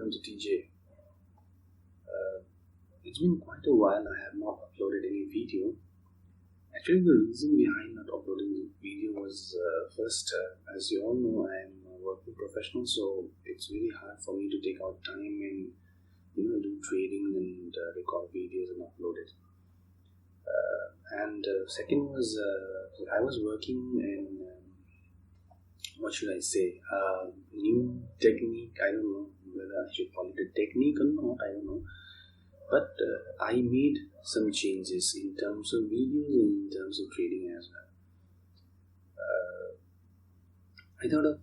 welcome to TJ. It's been quite a while I have not uploaded any video. Actually, the reason behind not uploading the video was first, as you all know, I am a working professional, so it's really hard for me to take out time and do trading and record videos and upload it. And second was I was working in what should I say? New technique. I don't know whether I should call it a technique or not. I don't know. But I made some changes in terms of videos and in terms of trading as well. I thought of,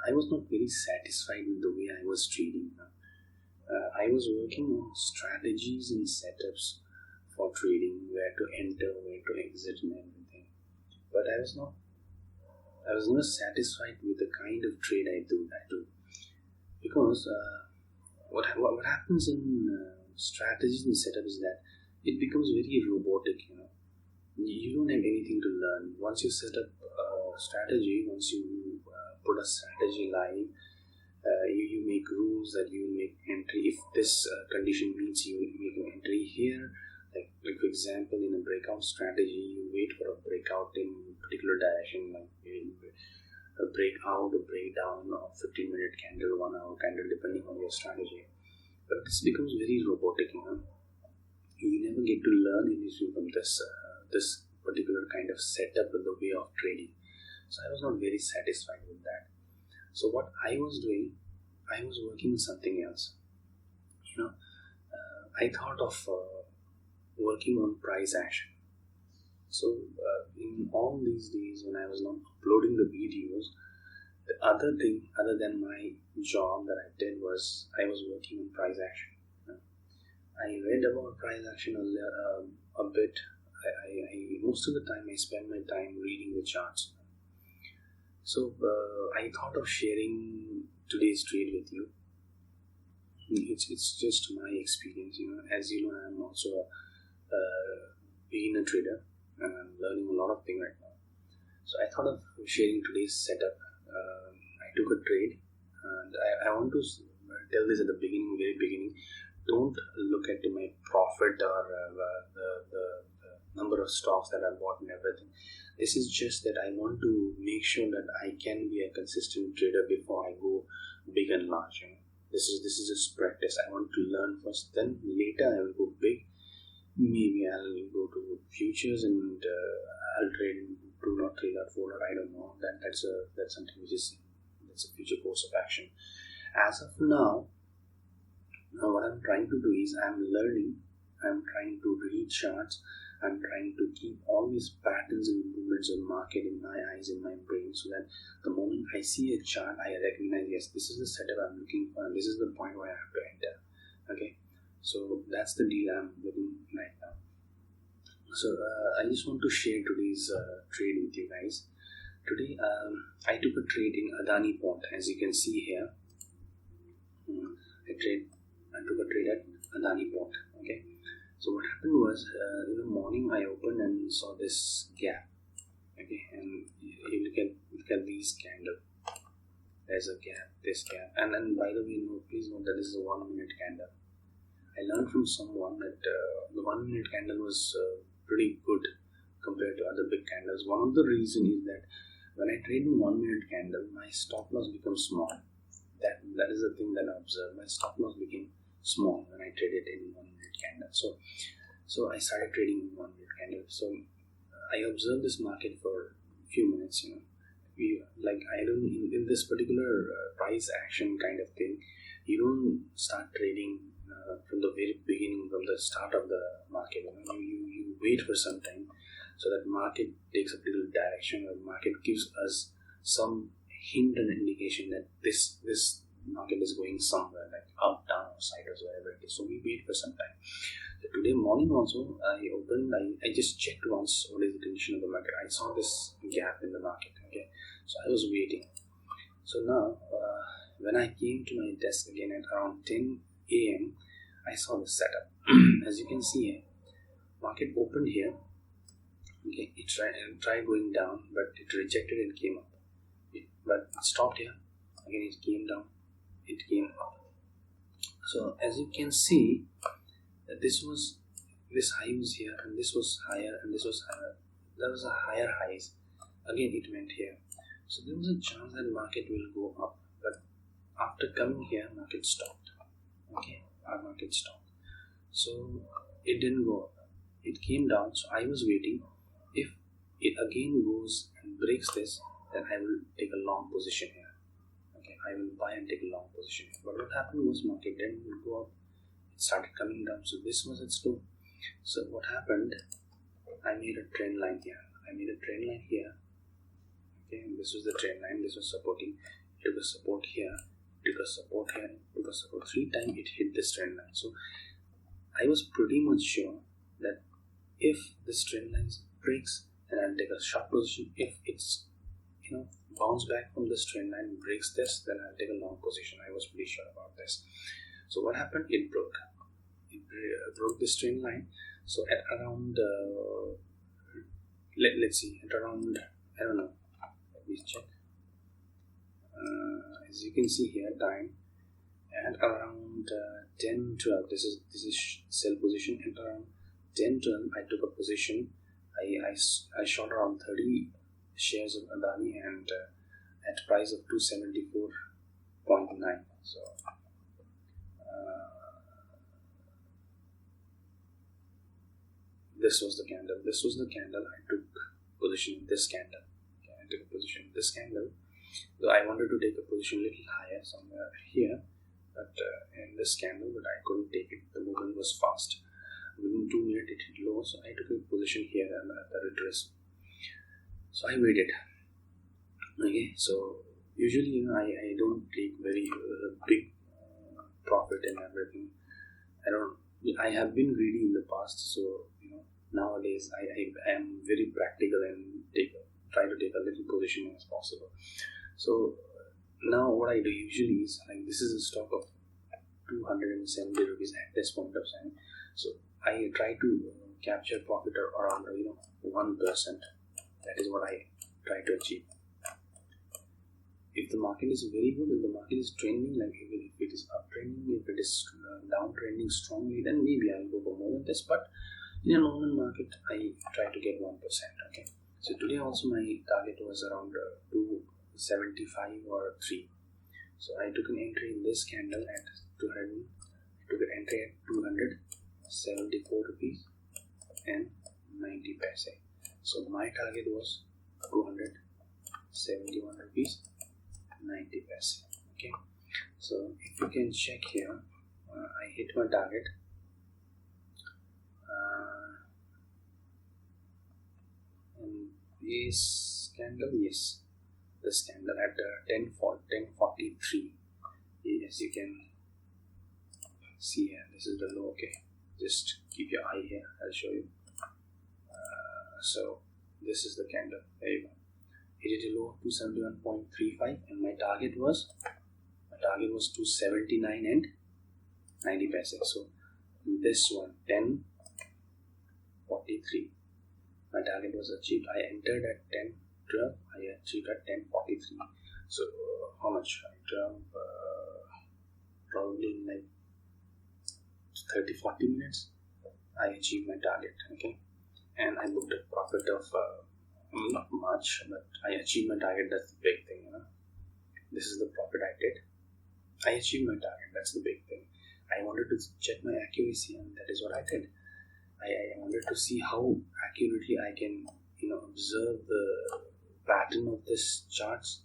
I was not very satisfied with the way I was trading. I was working on strategies and setups for trading, where to enter, where to exit, and everything. But I was never satisfied with the kind of trade I do. Because what happens in strategies and setup is that it becomes very robotic. You don't have anything to learn. Once you set up a strategy, once you put a strategy live, you make rules that you will make entry. If this condition means you will make an entry here, like for example, in a breakout strategy, you wait for a breakout in particular direction, like a breakout, a breakdown, or 15-minute candle, 1 hour candle, depending on your strategy. But this becomes very robotic. You never get to learn anything from this particular kind of setup with the way of trading. So I was not very satisfied with that. So what I was doing, I was working on something else. I thought of working on price action. So in all these days when I was not uploading the videos, the other thing other than my job that I did was I was working on price action. I read about price action a bit. I most of the time I spend my time reading the charts. So I thought of sharing today's trade with you. It's just my experience. As you know, I'm also a beginner trader and I'm learning a lot of things right now. So I thought of sharing today's setup. I took a trade, and I want to tell this at the very beginning. Don't look at my profit or the number of stocks that I bought and everything. This is just that I want to make sure that I can be a consistent trader before I go big and large. This is just practice. I want to learn first, then later I will go big. Maybe I'll go to futures and I'll trade do not trade or forward. I don't know. That's something that's a future course of action. As of now, what I'm trying to do is I'm learning. I'm trying to read charts. I'm trying to keep all these patterns and movements of market in my eyes, in my brain, so that the moment I see a chart, I recognize, yes, this is the setup I'm looking for, and this is the point where I have to enter. Okay, so that's the deal I'm looking right now. So I just want to share today's trade with you guys. Today I took a trade in Adani Port, as you can see here. I took a trade at Adani Port. Okay. So what happened was in the morning I opened and saw this gap. Okay, and you look at these candles. There's a gap, this gap, and then by the way, please note that this is a 1 minute candle. I learned from someone that the 1 minute candle was pretty good compared to other big candles. One of the reasons is that when I trade in 1 minute candle, my stop loss becomes small. That is the thing that I observed. My stop loss became small when I traded in 1 minute candle. So I started trading in 1 minute candle. So I observed this market for a few minutes. In this particular price action kind of thing, you don't start trading from the very beginning, from the start of the market. You wait for some time so that market takes a little direction, or market gives us some hint and indication that this market is going somewhere, like up, down, or sideways, wherever it is. So we wait for some time. So today morning also, I just checked once what is the condition of the market. I saw this gap in the market. Okay, so I was waiting. So now, when I came to my desk again at around 10 a.m., I saw this setup. As you can see here, market opened here. Okay, it tried going down, but it rejected and came up. But it stopped here. Again, it came down. It came up. So as you can see, this high was here, and this was higher, and this was higher. There was a higher highs. Again, it went here. So there was a chance that market will go up, but after coming here, market stopped. Okay, our market stopped. So it didn't go up. It came down. So I was waiting. If it again goes and breaks this, then I will take a long position here. Okay, I will buy and take a long position here. But what happened was market didn't go up. It started coming down. So this was its low. So what happened? I made a trend line here. Okay, and this was the trend line. This was supporting. It took a support here. Took a support here. Took a support. 3 times it hit this trend line. So I was pretty much sure that if this trend line breaks, then I'll take a short position. If it's bounce back from this trend line and breaks this, then I'll take a long position. I was pretty sure about this. So what happened? It broke. It broke this trend line. So at around let's see, at around, I don't know, let me check. As you can see here, time at around 10-12. This is sell position. At around 10-12, I took a position. I shot around 30 shares of Adani, and at price of 274.9. So this was the candle. I took position in this candle. Okay, I took a position in this candle. So I wanted to take a position a little higher somewhere here, but in this candle, but I couldn't take it. The movement was fast. Within 2 minutes, it hit low, so I took a position here and the retrace. So I waited. Okay, so usually I don't take very big profit in everything. I have been greedy in the past, so nowadays I am very practical and try to take a little position as possible. So now what I do usually is, this is a stock of 270 rupees at this point of time. So I try to capture profit around 1%. That is what I try to achieve. If the market is very good, if the market is trending, like if it is uptrending, if it is downtrending strongly, then maybe I'll go for more than this. But in a normal market, I try to get 1%. Okay. So today also my target was around 275 or 3. So I took an entry in this candle at 200. I took an entry at 274 rupees and 90 paise. So my target was 271 rupees 90 paise. Okay. So if you can check here, I hit my target. And this candle, yes, this candle at 10:43. Yes, you can see here. This is the low. Okay, just keep your eye here. I'll show you. So this is the candle. There you go. It hit a low of 271.35, and my target was 279 and 90 paise. So this one 10:43. My target was achieved. I entered at 10:12. I achieved at 10:43. So how much? I probably in like 30-40 minutes. I achieved my target. Okay, and I booked a profit of not much, but I achieved my target. That's the big thing. This is the profit I did. I achieved my target. That's the big thing. I wanted to check my accuracy, and that is what I did. I wanted to see how accurately I can, observe the pattern of this charts.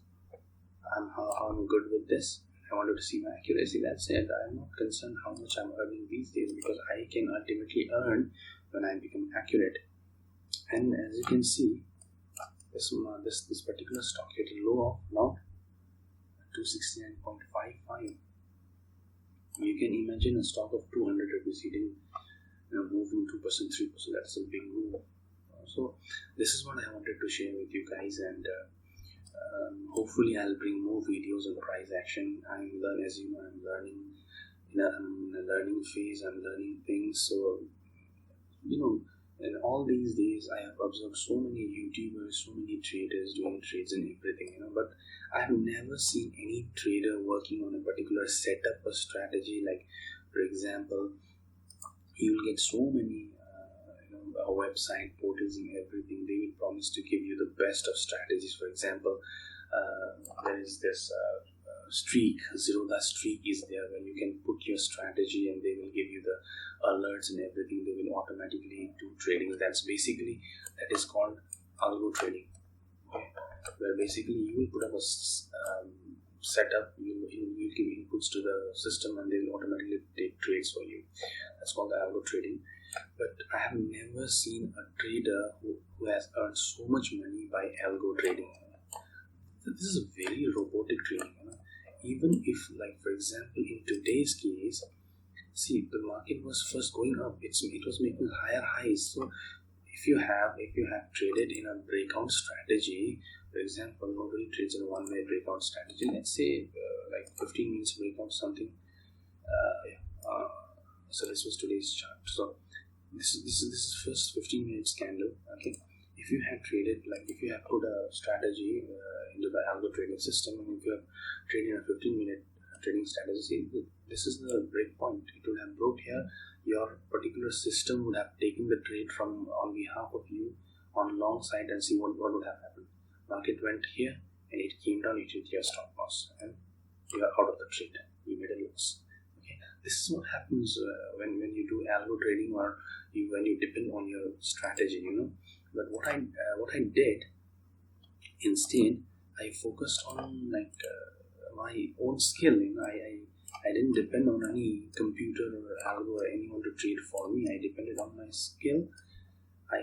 How I'm good with this. I wanted to see my accuracy. That's it. I'm not concerned how much I'm earning these days, because I can ultimately earn when I become accurate. And as you can see, this particular stock hit a low of now 269.55. You can imagine a stock of 200 rupees hitting, moving 2%, 3%. That's a big move. So this is what I wanted to share with you guys, and hopefully I'll bring more videos on price action. As you know, I'm learning. I'm in a learning phase. I'm learning things. So in all these days, I have observed so many YouTubers, so many traders doing trades and everything, but I have never seen any trader working on a particular setup or strategy, like For example, you will get so many website portals and everything. They will promise to give you the best of strategies. For example, there is this streak, Zerodha streak is there, where you can put your strategy and they will give you the alerts and everything. They will automatically do trading. That is called algo trading. Okay? Where basically you will put up a setup, you give inputs to the system and they will automatically take trades for you. That's called the algo trading. But I have never seen a trader who has earned so much money by algo trading. This is very robotic trading. Even if, like for example, in today's case, see, the market was first going up. It was making higher highs. So if you have traded in a breakout strategy, for example, nobody trades in a one-way breakout strategy. Let's say like 15 minutes breakout something. So this was today's chart. So this is first 15 minutes candle. Okay, if you have traded, like if you have put a strategy into the algo trading system, and if you have traded a 15-minute trading strategy, this is the break point. It would have broke here. Your particular system would have taken the trade from on behalf of you on long side and see what would have happened. Market went here and it came down. It hit your stop loss and you are out of the trade. You made a loss. Okay, this is what happens when you do algo trading or when you depend on your strategy. But what I did instead, I focused on my own skill. I didn't depend on any computer or algo or anyone to trade for me. I depended on my skill. I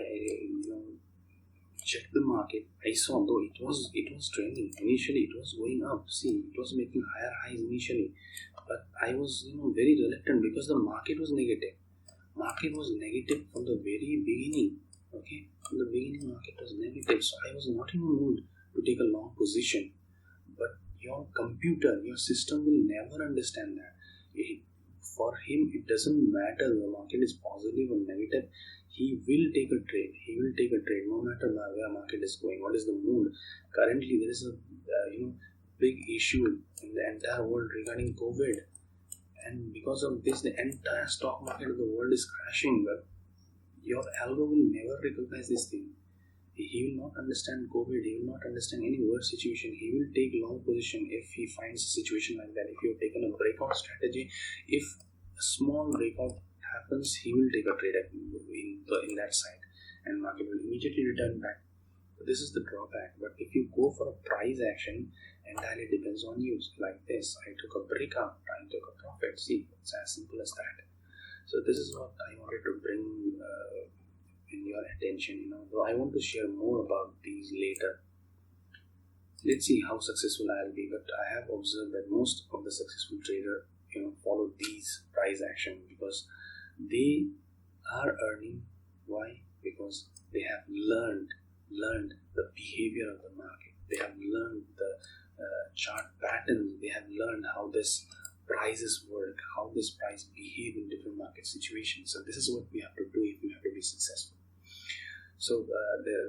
checked the market. I saw, though it was trending initially, it was going up. See, it was making higher highs initially, but I was very reluctant because the market was negative. Market was negative from the very beginning. Okay, from the beginning, market was negative, so I was not in the mood to take a long position. But your computer, your system will never understand that. For him, it doesn't matter the market is positive or negative. He will take a trade. He will take a trade no matter where market is going. What is the mood? Currently, there is a big issue in the entire world regarding COVID, and because of this, the entire stock market of the world is crashing. But your algo will never recognize this thing. He will not understand COVID. He will not understand any worse situation. He will take long position if he finds a situation like that. If you have taken a breakout strategy, if a small breakout happens, he will take a trade in that side, and market will immediately return back. So this is the drawback. But if you go for a price action, entirely depends on you. Like this, I took a breakout, I took a profit. See, it's as simple as that. So this is what I wanted to bring in your attention. Though I want to share more about these later. Let's see how successful I'll be. But I have observed that most of the successful traders, follow these price action because they are earning. Why? Because they have learned the behavior of the market. They have learned the chart patterns. They have learned how this prices work, how this price behave in different market situations. So this is what we have to do if we have to be successful. So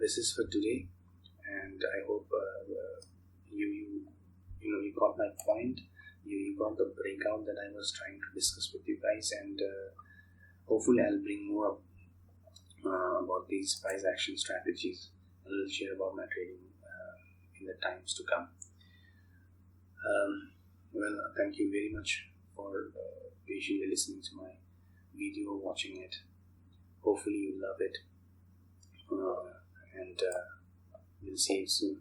this is for today, and I hope you got my point. You got the breakout that I was trying to discuss with you guys, and hopefully I'll bring more up about these price action strategies. I'll share about my trading in the times to come. Thank you very much for patiently listening to my video, watching it. Hopefully you love it, and we'll see you soon.